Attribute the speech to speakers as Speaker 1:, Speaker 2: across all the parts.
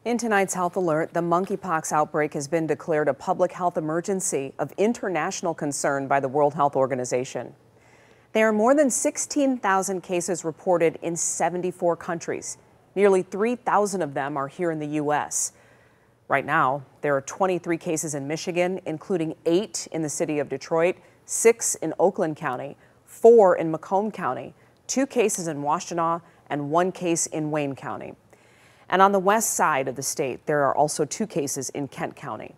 Speaker 1: In tonight's health alert, the monkeypox outbreak has been declared a public health emergency of international concern by the World Health Organization. There are more than 16,000 cases reported in 74 countries. Nearly 3,000 of them are here in the U.S. Right now, there are 23 cases in Michigan, including 8 in the city of Detroit, 6 in Oakland County, 4 in Macomb County, 2 cases in Washtenaw, and 1 case in Wayne County. And on the west side of the state, there are also 2 cases in Kent County.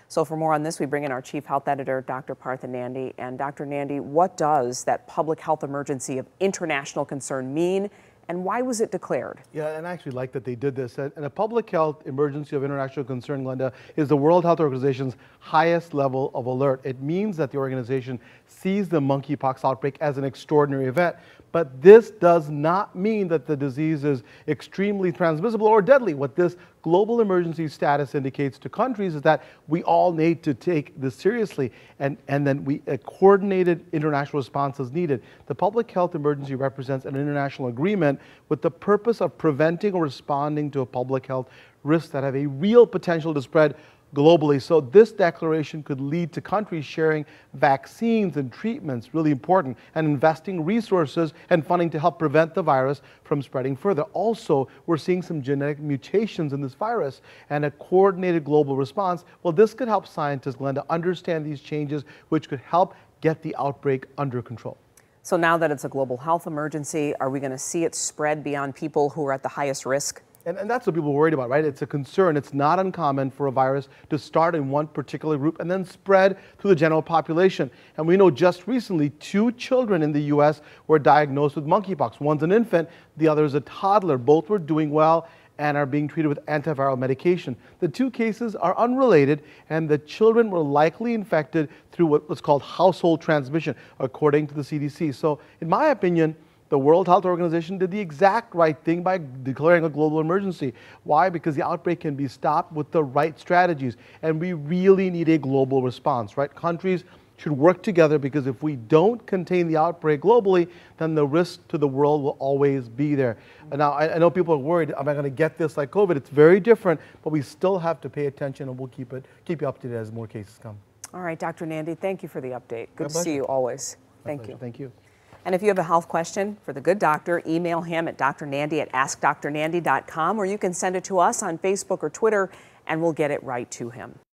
Speaker 1: So for more on this, we bring in our chief health editor, Dr. Partha Nandi. And Dr. Nandi, what does that public health emergency of international concern mean, and why was it declared?
Speaker 2: Yeah, and I actually like that they did this. And a public health emergency of international concern, Glenda, is the World Health Organization's highest level of alert. It means that the organization sees the monkeypox outbreak as an extraordinary event. But this does not mean that the disease is extremely transmissible or deadly. What this global emergency status indicates to countries is that we all need to take this seriously, and then a coordinated international response is needed. The public health emergency represents an international agreement with the purpose of preventing or responding to a public health risk that have a real potential to spread globally. So this declaration could lead to countries sharing vaccines and treatments, really important, and investing resources and funding to help prevent the virus from spreading further. Also, we're seeing some genetic mutations in this virus, and a coordinated global response, well, this could help scientists, Glenda, understand these changes, which could help get the outbreak under control.
Speaker 1: So now that it's a global health emergency, are we going to see it spread beyond people who are at the highest risk?
Speaker 2: And that's what people are worried about, right? It's a concern. It's not uncommon for a virus to start in one particular group and then spread to the general population. And we know just recently 2 children in the U.S. were diagnosed with monkeypox. One's an infant, the other is a toddler. Both were doing well and are being treated with antiviral medication. The 2 cases are unrelated, and the children were likely infected through what's called household transmission, according to the CDC. So, in my opinion, the World Health Organization did the exact right thing by declaring a global emergency. Why? Because the outbreak can be stopped with the right strategies. And we really need a global response, right? Countries should work together, because if we don't contain the outbreak globally, then the risk to the world will always be there. Now, I know people are worried, am I going to get this like COVID? It's very different, but we still have to pay attention, and we'll keep you up to date as more cases come.
Speaker 1: All right, Dr. Nandi, thank you for the update. Good to see you always. Thank you.
Speaker 2: Thank you.
Speaker 1: And if you have a health question for the good doctor, email him at drnandi@askdrnandi.com, or you can send it to us on Facebook or Twitter, and we'll get it right to him.